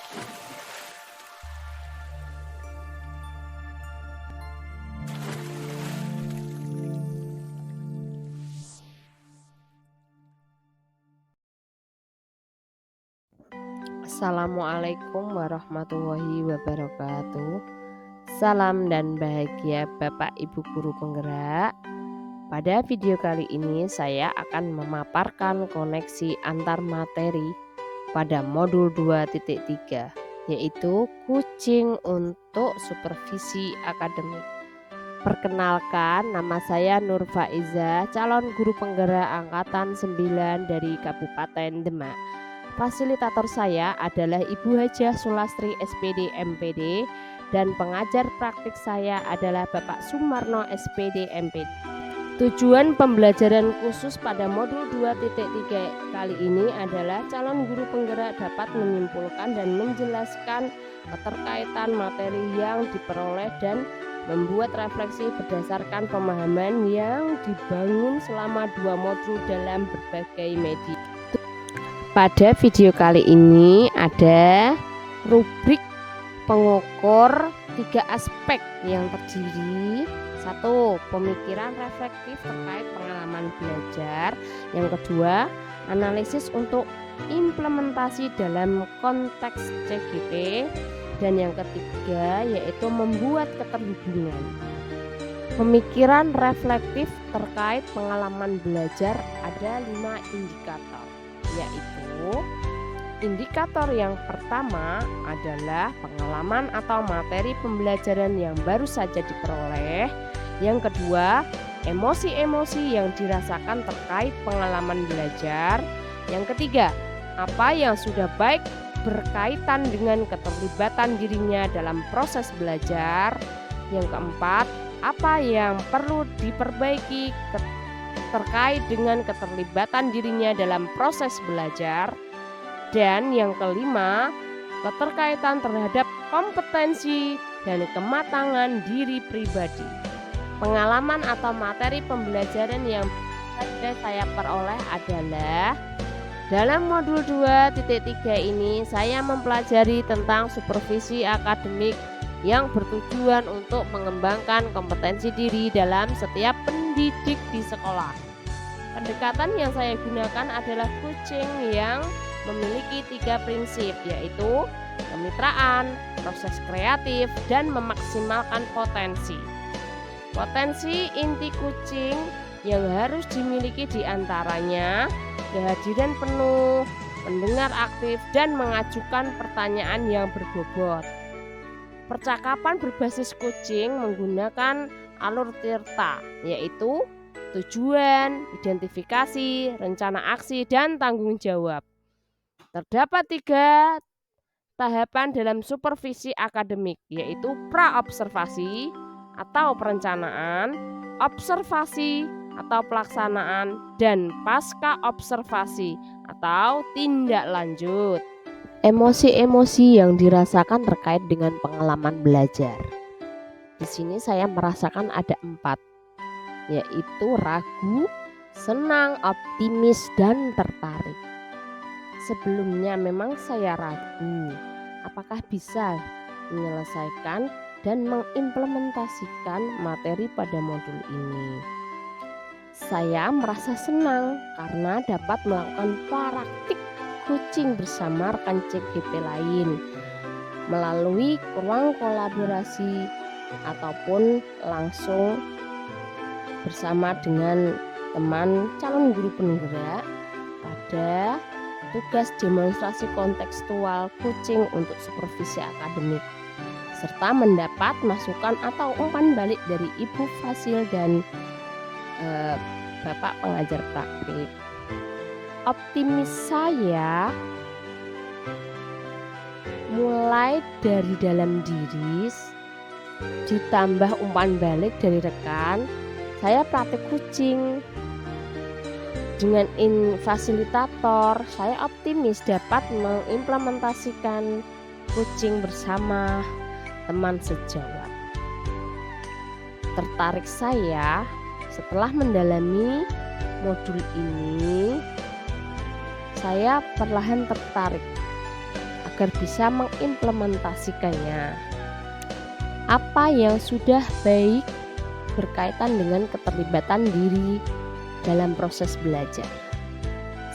Assalamualaikum warahmatullahi wabarakatuh. Salam dan bahagia Bapak Ibu guru penggerak. Pada video kali ini saya akan memaparkan koneksi antar materi pada modul 2.3, yaitu kucing untuk supervisi akademik. Perkenalkan, nama saya Nur Faiza, calon guru penggerak angkatan 9 dari Kabupaten Demak. Fasilitator saya adalah Ibu Hajah Sulastri SPD MPD dan pengajar praktik saya adalah Bapak Sumarno SPD MPD. Tujuan pembelajaran khusus pada modul 2.3 kali ini adalah calon guru penggerak dapat menyimpulkan dan menjelaskan keterkaitan materi yang diperoleh dan membuat refleksi berdasarkan pemahaman yang dibangun selama 2 modul dalam berbagai media. Pada video kali ini ada rubrik pengukur 3 aspek yang terdiri: 1. Pemikiran reflektif terkait pengalaman belajar. Yang kedua, analisis untuk implementasi dalam konteks CGP. Dan yang ketiga yaitu membuat keterhubungan. Pemikiran reflektif terkait pengalaman belajar ada 5 indikator, yaitu indikator yang pertama adalah pengalaman atau materi pembelajaran yang baru saja diperoleh. Yang kedua, emosi-emosi yang dirasakan terkait pengalaman belajar. Yang ketiga, apa yang sudah baik berkaitan dengan keterlibatan dirinya dalam proses belajar. Yang keempat, apa yang perlu diperbaiki terkait dengan keterlibatan dirinya dalam proses belajar. Dan yang kelima, keterkaitan terhadap kompetensi dan kematangan diri pribadi. Pengalaman atau materi pembelajaran yang sudah saya peroleh adalah dalam modul 2.3 ini saya mempelajari tentang supervisi akademik yang bertujuan untuk mengembangkan kompetensi diri dalam setiap pendidik di sekolah. Pendekatan yang saya gunakan adalah kucing yang memiliki 3 prinsip, yaitu kemitraan, proses kreatif, dan memaksimalkan potensi. Potensi inti kucing yang harus dimiliki diantaranya kehadiran penuh, mendengar aktif, dan mengajukan pertanyaan yang berbobot. Percakapan berbasis kucing menggunakan alur tirta, yaitu tujuan, identifikasi, rencana aksi, dan tanggung jawab. Terdapat 3 tahapan dalam supervisi akademik, yaitu pra-observasi atau perencanaan, observasi atau pelaksanaan, dan pasca observasi atau tindak lanjut. Emosi-emosi yang dirasakan terkait dengan pengalaman belajar. Di sini saya merasakan ada 4, yaitu ragu, senang, optimis, dan tertarik. Sebelumnya memang saya ragu apakah bisa menyelesaikan dan mengimplementasikan materi pada modul ini. Saya merasa senang karena dapat melakukan praktik kucing bersama rekan CGP lain melalui ruang kolaborasi ataupun langsung bersama dengan teman calon guru penggerak pada tugas demonstrasi kontekstual kucing untuk supervisi akademik, serta mendapat masukan atau umpan balik dari Ibu Fasil dan Bapak pengajar praktik. Optimis saya mulai dari dalam diri, ditambah umpan balik dari rekan. Saya praktik kucing dengan fasilitator. Saya optimis dapat mengimplementasikan kucing bersama teman sejawat. Tertarik saya setelah mendalami modul ini, saya perlahan tertarik agar bisa mengimplementasikannya. Apa yang sudah baik berkaitan dengan keterlibatan diri dalam proses belajar.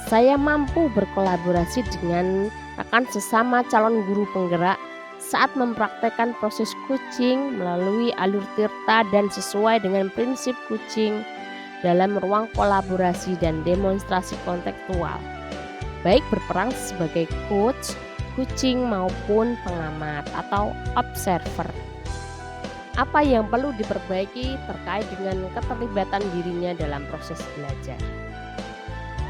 Saya mampu berkolaborasi dengan rekan sesama calon guru penggerak saat mempraktekkan proses coaching melalui alur tirta dan sesuai dengan prinsip coaching dalam ruang kolaborasi dan demonstrasi kontekstual, baik berperan sebagai coach, coaching maupun pengamat atau observer. Apa yang perlu diperbaiki terkait dengan keterlibatan dirinya dalam proses belajar?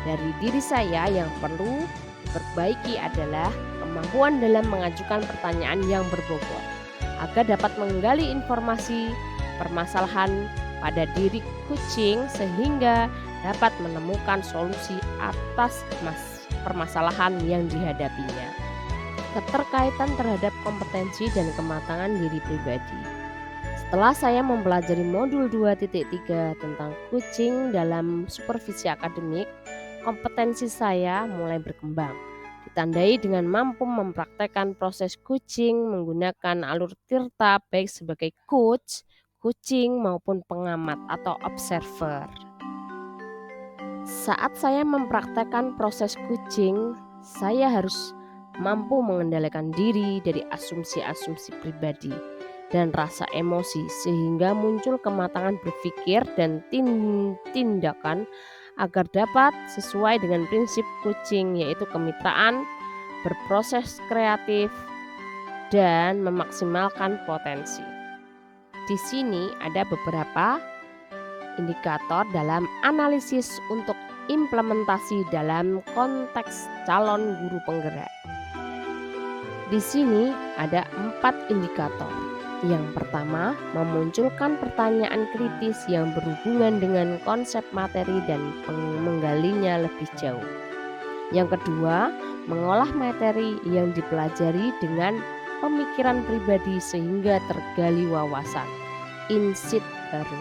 Dari diri saya yang perlu diperbaiki adalah kemampuan dalam mengajukan pertanyaan yang berbobot agar dapat menggali informasi permasalahan pada diri coaching sehingga dapat menemukan solusi atas permasalahan yang dihadapinya. Keterkaitan terhadap kompetensi dan kematangan diri pribadi. Setelah saya mempelajari modul 2.3 tentang coaching dalam supervisi akademik, kompetensi saya mulai berkembang, ditandai dengan mampu mempraktekkan proses coaching menggunakan alur tirta baik sebagai coach, coaching maupun pengamat atau observer. Saat saya mempraktekkan proses coaching, saya harus mampu mengendalikan diri dari asumsi-asumsi pribadi dan rasa emosi sehingga muncul kematangan berpikir dan tindakan agar dapat sesuai dengan prinsip coaching, yaitu kemitraan, berproses kreatif, dan memaksimalkan potensi. Di sini ada beberapa indikator dalam analisis untuk implementasi dalam konteks calon guru penggerak. Di sini ada 4 indikator. Yang pertama, memunculkan pertanyaan kritis yang berhubungan dengan konsep materi dan menggalinya lebih jauh. Yang kedua, mengolah materi yang dipelajari dengan pemikiran pribadi sehingga tergali wawasan, insight baru.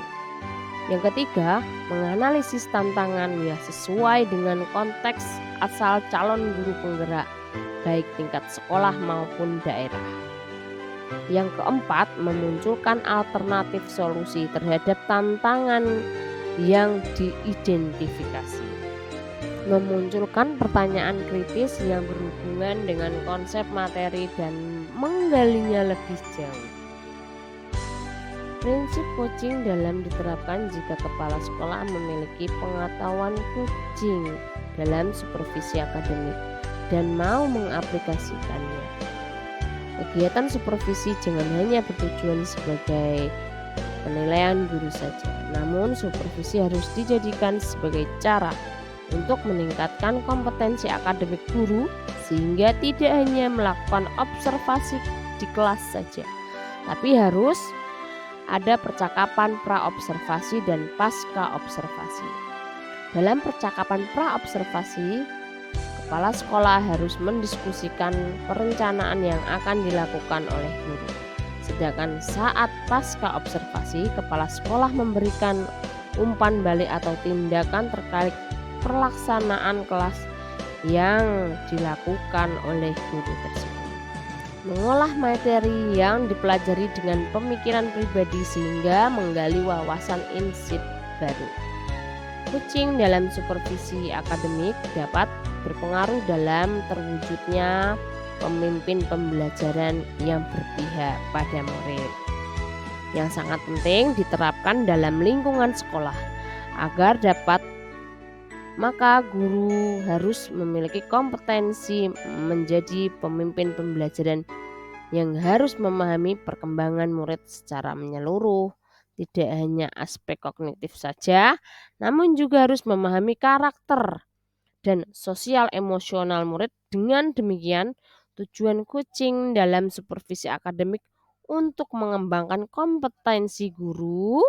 Yang ketiga, menganalisis tantangan yang sesuai dengan konteks asal calon guru penggerak, baik tingkat sekolah maupun daerah. Yang keempat, memunculkan alternatif solusi terhadap tantangan yang diidentifikasi. Memunculkan pertanyaan kritis yang berhubungan dengan konsep materi dan menggalinya lebih jauh. Prinsip coaching dalam diterapkan jika kepala sekolah memiliki pengetahuan coaching dalam supervisi akademik dan mau mengaplikasikannya. Kegiatan supervisi jangan hanya bertujuan sebagai penilaian guru saja, namun supervisi harus dijadikan sebagai cara untuk meningkatkan kompetensi akademik guru sehingga tidak hanya melakukan observasi di kelas saja, tapi harus ada percakapan pra-observasi dan pasca-observasi. Dalam percakapan pra-observasi, kepala sekolah harus mendiskusikan perencanaan yang akan dilakukan oleh guru. Sedangkan saat pasca observasi, kepala sekolah memberikan umpan balik atau tindakan terkait pelaksanaan kelas yang dilakukan oleh guru tersebut. Mengolah materi yang dipelajari dengan pemikiran pribadi sehingga menggali wawasan insight baru. Coaching dalam supervisi akademik dapat berpengaruh dalam terwujudnya pemimpin pembelajaran yang berpihak pada murid, yang sangat penting diterapkan dalam lingkungan sekolah agar dapat. Maka guru harus memiliki kompetensi menjadi pemimpin pembelajaran yang harus memahami perkembangan murid secara menyeluruh, tidak hanya aspek kognitif saja, namun juga harus memahami karakter dan sosial emosional murid. Dengan demikian, tujuan coaching dalam supervisi akademik untuk mengembangkan kompetensi guru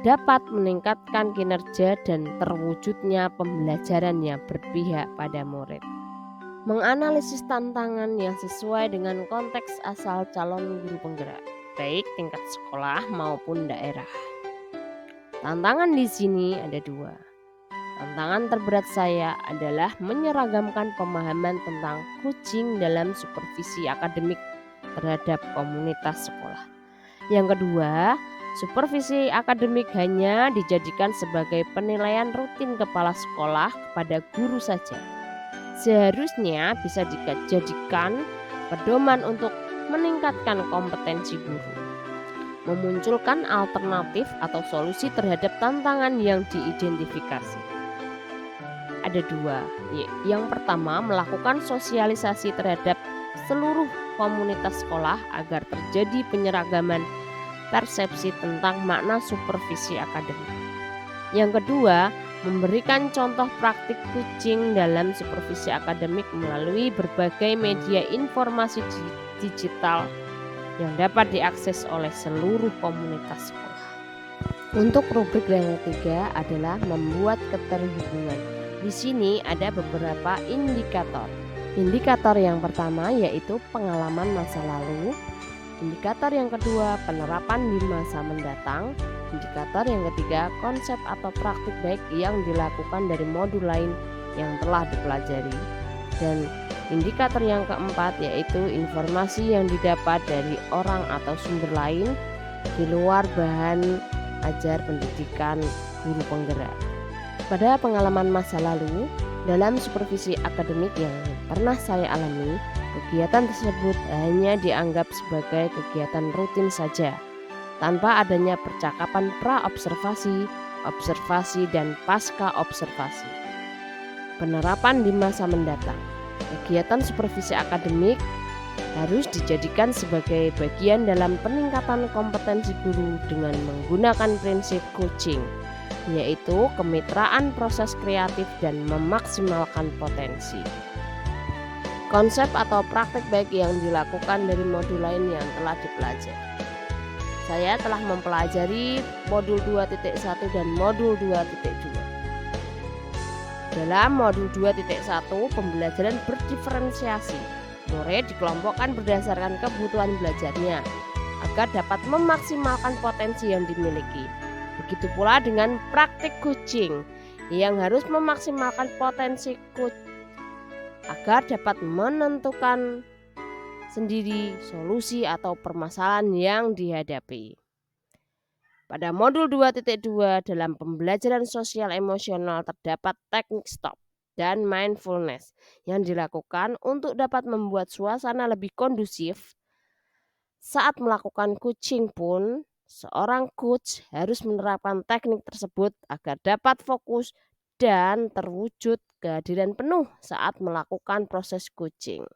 dapat meningkatkan kinerja dan terwujudnya pembelajaran yang berpihak pada murid. Menganalisis tantangan yang sesuai dengan konteks asal calon guru penggerak, baik tingkat sekolah maupun daerah. Tantangan di sini ada 2. Tantangan terberat saya adalah menyeragamkan pemahaman tentang coaching dalam supervisi akademik terhadap komunitas sekolah. Yang kedua, supervisi akademik hanya dijadikan sebagai penilaian rutin kepala sekolah kepada guru saja. Seharusnya bisa dijadikan pedoman untuk meningkatkan kompetensi guru, memunculkan alternatif atau solusi terhadap tantangan yang diidentifikasi. Ada dua. Yang pertama, melakukan sosialisasi terhadap seluruh komunitas sekolah agar terjadi penyeragaman persepsi tentang makna supervisi akademik. Yang kedua, memberikan contoh praktik coaching dalam supervisi akademik melalui berbagai media informasi digital yang dapat diakses oleh seluruh komunitas sekolah. Untuk rubrik yang ketiga adalah membuat keterhubungan. Di sini ada beberapa indikator. Indikator yang pertama yaitu pengalaman masa lalu. Indikator yang kedua penerapan di masa mendatang. Indikator yang ketiga konsep atau praktik baik yang dilakukan dari modul lain yang telah dipelajari. Dan indikator yang keempat yaitu informasi yang didapat dari orang atau sumber lain di luar bahan ajar pendidikan guru penggerak. Pada pengalaman masa lalu, dalam supervisi akademik yang pernah saya alami, kegiatan tersebut hanya dianggap sebagai kegiatan rutin saja, tanpa adanya percakapan pra-observasi, observasi, dan pasca-observasi. Penerapan di masa mendatang. Kegiatan supervisi akademik harus dijadikan sebagai bagian dalam peningkatan kompetensi guru dengan menggunakan prinsip coaching, yaitu kemitraan proses kreatif dan memaksimalkan potensi. Konsep atau praktik baik yang dilakukan dari modul lain yang telah dipelajari. Saya telah mempelajari modul 2.1 dan modul 2.2. Dalam modul 2.1, pembelajaran berdiferensiasi. Murid dikelompokkan berdasarkan kebutuhan belajarnya agar dapat memaksimalkan potensi yang dimiliki. Begitu pula dengan praktik coaching yang harus memaksimalkan potensi coach agar dapat menentukan sendiri solusi atau permasalahan yang dihadapi. Pada modul 2.2 dalam pembelajaran sosial emosional terdapat teknik stop dan mindfulness yang dilakukan untuk dapat membuat suasana lebih kondusif. Saat melakukan coaching pun, seorang coach harus menerapkan teknik tersebut agar dapat fokus dan terwujud kehadiran penuh saat melakukan proses coaching.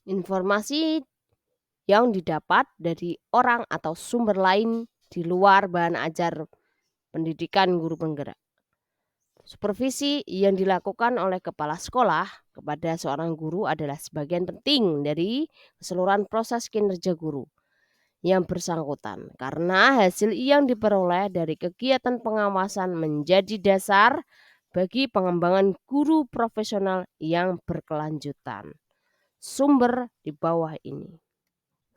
Informasi yang didapat dari orang atau sumber lain di luar bahan ajar pendidikan guru penggerak. Supervisi yang dilakukan oleh kepala sekolah kepada seorang guru adalah sebagian penting dari keseluruhan proses kinerja guru yang bersangkutan, karena hasil yang diperoleh dari kegiatan pengawasan menjadi dasar bagi pengembangan guru profesional yang berkelanjutan. Sumber di bawah ini.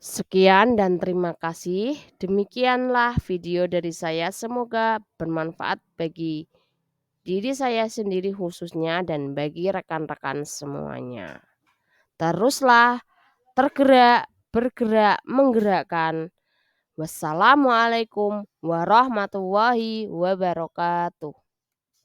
Sekian dan terima kasih. Demikianlah video dari saya. Semoga bermanfaat bagi diri saya sendiri khususnya dan bagi rekan-rekan semuanya. Teruslah tergerak, bergerak, menggerakkan. Wassalamualaikum warahmatullahi wabarakatuh.